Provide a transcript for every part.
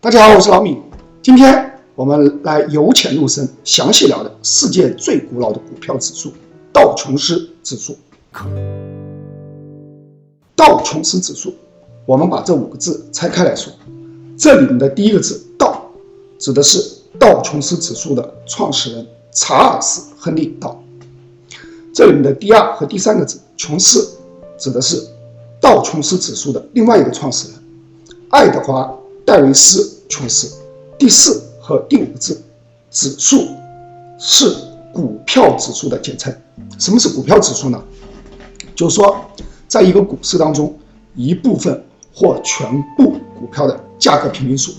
大家好，我是老米。今天我们来由浅入深，详细聊的世界最古老的股票指数——道琼斯指数。道琼斯指数，我们把这5个字拆开来说。这里面的第一个字“道”，指的是道琼斯指数的创始人查尔斯·亨利·道。这里面的第2和第3个字“琼斯”，指的是道琼斯指数的另外一个创始人爱德华·戴维斯·琼斯。第4和第5个字“指数”是股票指数的简称。什么是股票指数呢？就是说，在一个股市当中，一部分或全部股票的价格平均数。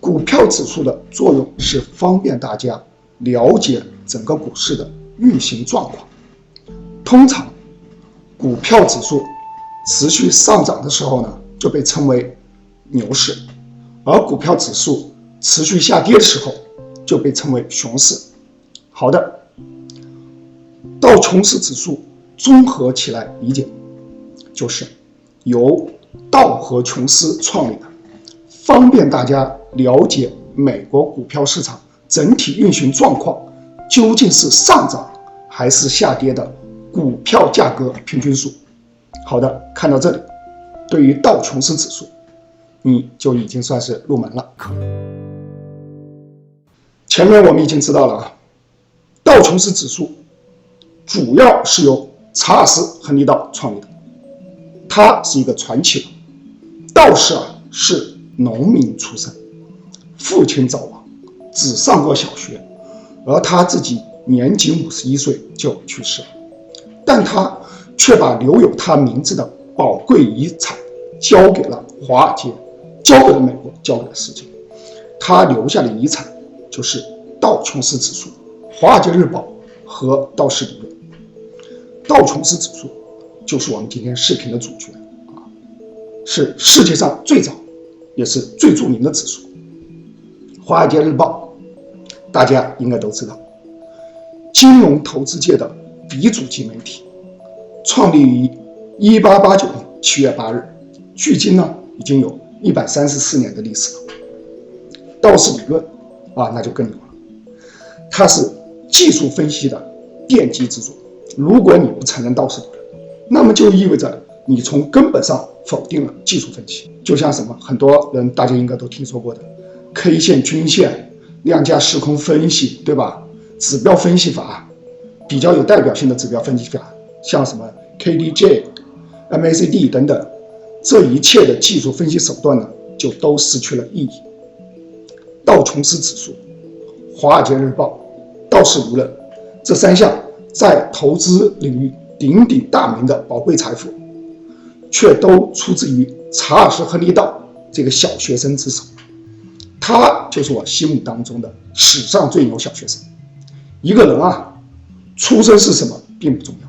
股票指数的作用是方便大家了解整个股市的运行状况。通常，股票指数持续上涨的时候呢，就被称为牛市；而股票指数持续下跌的时候，就被称为熊市。好的，道琼斯指数综合起来理解，就是由道和琼斯创立的，方便大家了解美国股票市场整体运行状况究竟是上涨还是下跌的股票价格平均数。好的，看到这里，对于道琼斯指数，你就已经算是入门了。前面我们已经知道了，道琼斯指数主要是由查尔斯·亨利·道创立的，他是一个传奇人。道士是农民出身，父亲早亡，只上过小学，而他自己年仅51岁就去世了，但他却把留有他名字的宝贵遗产交给了华尔街，交给了美国，交给了世界。他留下的遗产就是道琼斯指数、华尔街日报和道氏理论。道琼斯指数就是我们今天视频的主角，是世界上最早也是最著名的指数。华尔街日报大家应该都知道，金融投资界的鼻祖级媒体，创立于1889年7月8日，距今呢已经有134年的历史了。道氏理论那就更牛了，它是技术分析的奠基之作。如果你不承认道氏理论，那么就意味着你从根本上否定了技术分析。就像什么，很多人大家应该都听说过的 K 线、均线、量价时空分析，对吧？指标分析法，比较有代表性的指标分析法，像什么 KDJ、MACD 等等，这一切的技术分析手段呢，就都失去了意义。道琼斯指数、华尔街日报、道氏理论这3项在投资领域鼎鼎大名的宝贵财富，却都出自于查尔斯·亨利·道这个小学生之手。他就是我心目当中的史上最牛小学生。一个人出生是什么并不重要，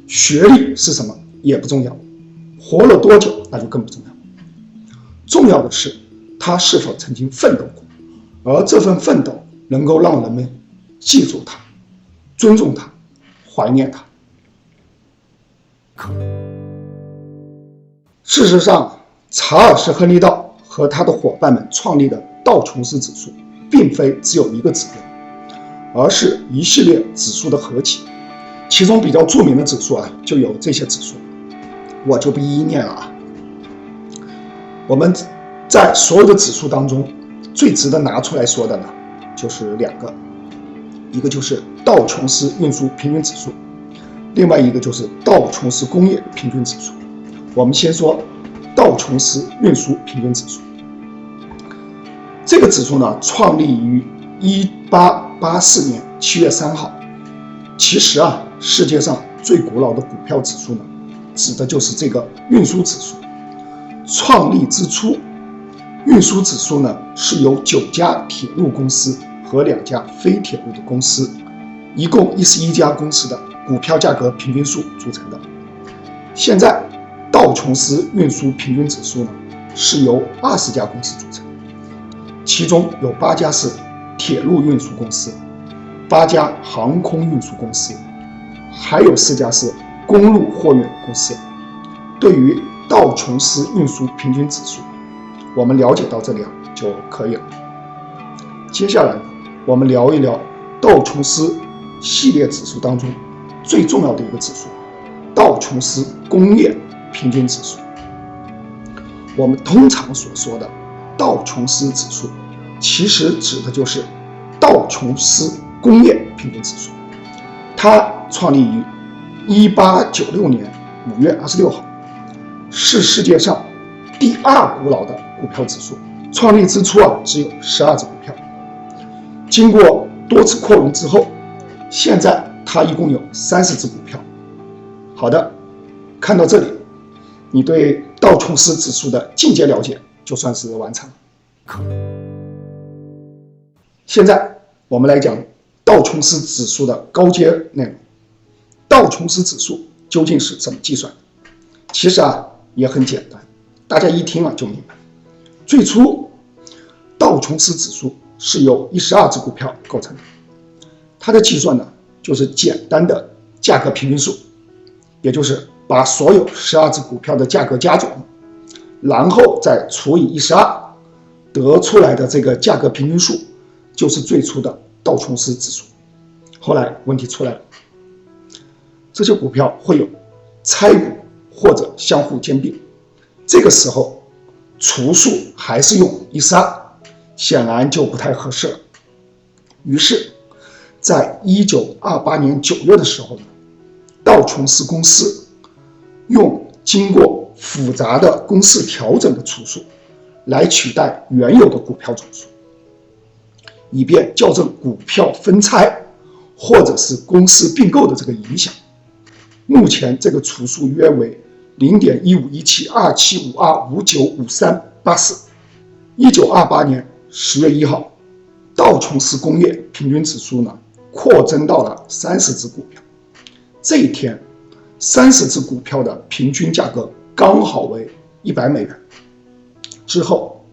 学历是什么也不重要，活了多久那就更不重要。重要的是他是否曾经奋斗过，而这份奋斗能够让人们记住他、尊重他、怀念他。事实上，查尔斯·亨利·道和他的伙伴们创立的道琼斯指数并非只有一个指标，而是一系列指数的合集。其中比较著名的指数就有这些指数，我就不一一念了。我们在所有的指数当中最值得拿出来说的呢，就是2个，一个就是道琼斯运输平均指数，另外一个就是道琼斯工业平均指数。我们先说道琼斯运输平均指数。这个指数呢，创立于1884年7月3号。其实世界上最古老的股票指数呢，指的就是这个运输指数。创立之初，运输指数呢是由9家铁路公司和2家非铁路的公司，一共11家公司的股票价格平均数组成的。现在道琼斯运输平均指数呢是由20家公司组成，其中有8家是铁路运输公司，8家航空运输公司，还有4家是公路货运公司。对于道琼斯运输平均指数，我们了解到这里就可以了。接下来我们聊一聊道琼斯系列指数当中最重要的一个指数——道琼斯工业平均指数。我们通常所说的道琼斯指数，其实指的就是道琼斯工业平均指数。它创立于1896年5月26号，是世界上第2古老的股票指数。创立之初只有12只股票，经过多次扩容之后，现在它一共有30只股票。好的，看到这里，你对道琼斯指数的进阶了解就算是完成了。现在我们来讲道琼斯指数的高阶内容。道琼斯指数究竟是怎么计算的？其实也很简单，大家一听就明白。最初道琼斯指数是由12只股票构成的，它的计算呢就是简单的价格平均数，也就是把所有12只股票的价格加总，然后再除以12，得出来的这个价格平均数就是最初的道琼斯指数。后来问题出来了，这些股票会有拆股或者相互兼并，这个时候除数还是用12，显然就不太合适了。于是在1928年9月的时候呢，道琼斯公司用经过复杂的公式调整的除数来取代原有的股票总数，以便校正股票分拆或者是公司并购的这个影响。目前这个除数约为 0.15172752595384。1928年10月1号，道琼斯工业平均指数呢扩增到了30只股票。这一天30只股票的平均价格刚好为100美元。之后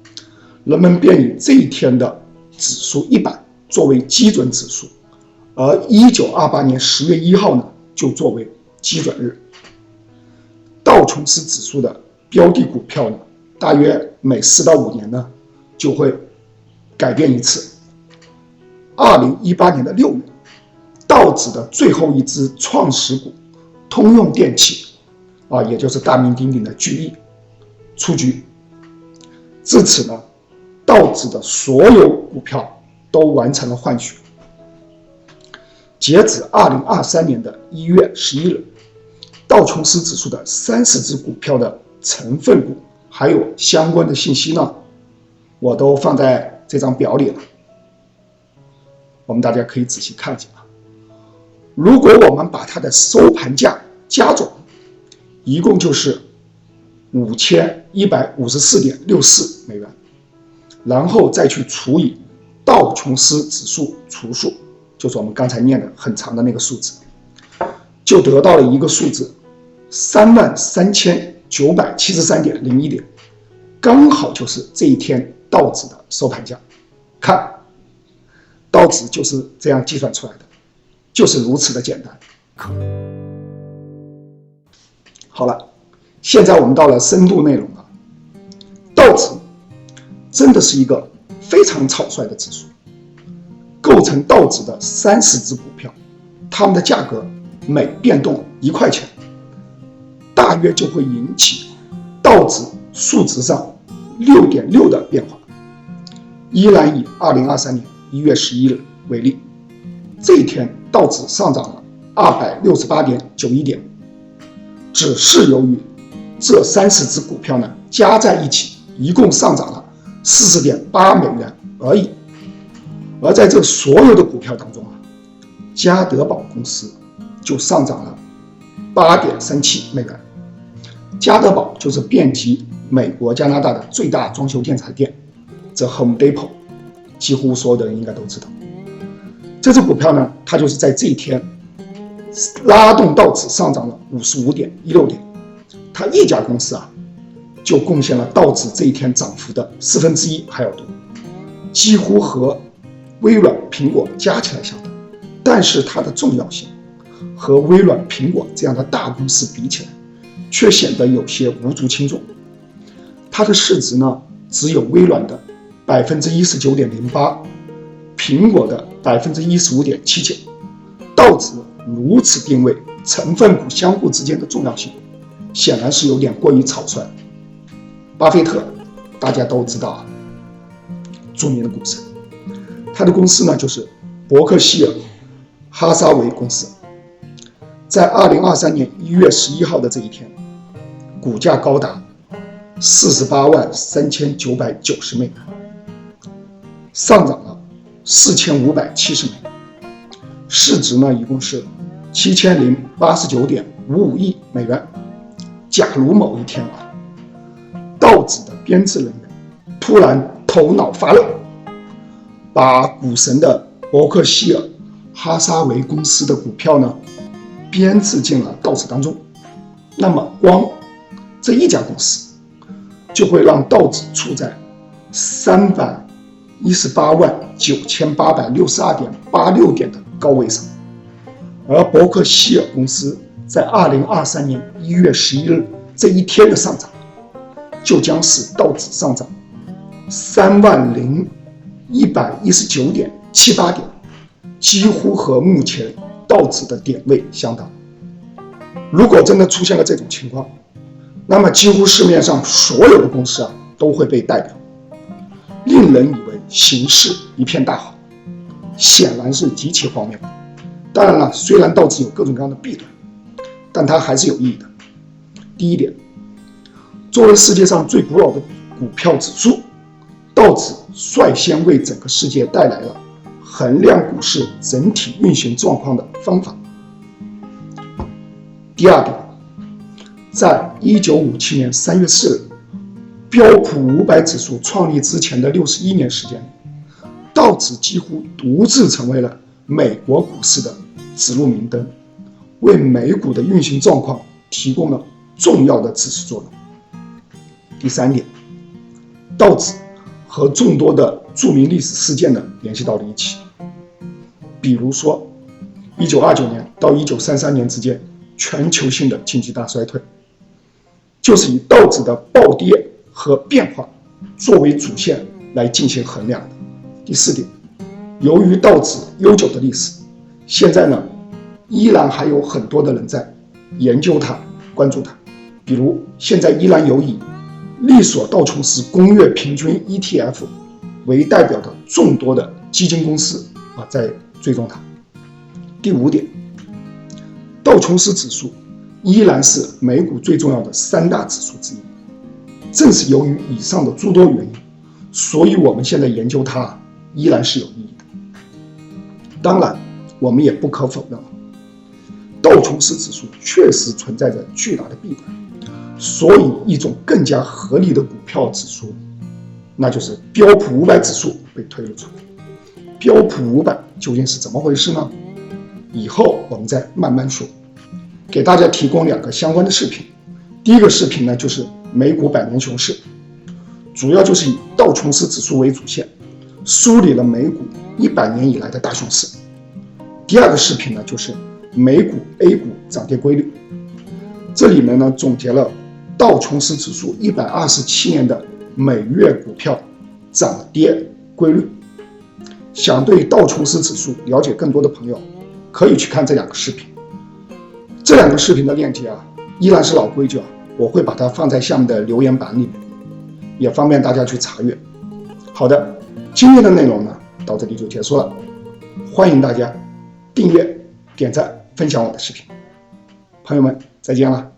人们便以这一天的指数100作为基准指数，而1928年10月1号呢就作为基准日。道琼斯指数的标的股票呢，大约每4到5年呢就会改变一次。2018年的6月，道指的最后一只创始股通用电气也就是大名鼎鼎的巨翼出局。至此呢，道指的所有股票都完成了换血。截止2023年的1月11日，道琼斯指数的30只股票的成分股还有相关的信息呢，我都放在这张表里了，我们大家可以仔细看一下。如果我们把它的收盘价加总，一共就是5154.64美元，然后再去除以道琼斯指数除数，就是我们刚才念的很长的那个数字，就得到了一个数字33973.01点，刚好就是这一天道指的收盘价。看，道指就是这样计算出来的，就是如此的简单。好了，现在我们到了深度内容了。道指真的是一个非常草率的指数，构成道指的30只股票，它们的价格每变动1块钱，大约就会引起道指数值上 6.6 的变化。依然以2023年1月11日为例，这一天道指上涨了 268.91 点，只是由于这30只股票呢加在一起一共上涨了 40.8 美元而已。而在这所有的股票当中加德堡公司就上涨了 8.37 美元。加德堡就是遍及美国加拿大的最大装修建材店，The Home Depot， 几乎所有的人应该都知道。这只股票呢，它就是在这一天拉动道指上涨了 55.16 点。它一家公司就贡献了道指这一天涨幅的1/4还要多，几乎和微软、苹果加起来相等。但是它的重要性和微软、苹果这样的大公司比起来，却显得有些无足轻重。它的市值呢，只有微软的 19.08%， 苹果的 15.79%。道指如此定位成分股相互之间的重要性，显然是有点过于草率。巴菲特大家都知道啊，著名的股神，他的公司呢就是伯克希尔哈撒韦公司。在2023年1月11号的这一天，股价高达483990美元，上涨了4570美元，市值呢一共是7089.55亿美元。假如某一天啊，道指的编制人员突然头脑发热，把股神的伯克希尔哈撒韦公司的股票呢编制进了道指当中，那么光这一家公司就会让道指处在3189862.86点的高位上，而伯克希尔公司在2023年1月11日这一天的上涨，就将使道指上涨30119.78点，几乎和目前道指的点位相当。如果真的出现了这种情况，那么几乎市面上所有的公司啊都会被代表，令人以为形势一片大好，显然是极其荒谬。当然了，虽然道指有各种各样的弊端，但它还是有意义的。第一点，作为世界上最古老的股票指数，道指率先为整个世界带来了衡量股市整体运行状况的方法。第二点，在1957年3月4日标普500指数创立之前的61年时间里，道指几乎独自成为了美国股市的指路明灯，为美股的运行状况提供了重要的支持作用。第三点，道指和众多的著名历史事件呢联系到了一起，比如说1929年到1933年之间全球性的经济大衰退，就是以道指的暴跌和变化作为主线来进行衡量的。第四点，由于道指悠久的历史，现在呢依然还有很多的人在研究它、关注它，比如现在依然有以利索道琼斯工业平均 ETF 为代表的众多的基金公司在追踪它。第五点，道琼斯指数依然是美股最重要的3大指数之一。正是由于以上的诸多原因，所以我们现在研究它依然是有意义的。当然，我们也不可否认，道琼斯指数确实存在着巨大的弊端，所以一种更加合理的股票指数，那就是标普500指数被推了出来。标普500究竟是怎么回事呢？以后我们再慢慢说。给大家提供2个相关的视频。第一个视频呢，就是美股100年熊市，主要就是以道琼斯指数为主线，梳理了美股100年以来的大熊市。第二个视频呢，就是美股 A 股涨跌规律，这里面呢总结了道琼斯指数127年的每月股票涨跌规律。想对道琼斯指数了解更多的朋友，可以去看这2个视频。这2个视频的链接依然是老规矩我会把它放在下面的留言板里面，也方便大家去查阅。好的，今天的内容呢到这里就结束了，欢迎大家订阅、点赞、分享我的视频。朋友们，再见了。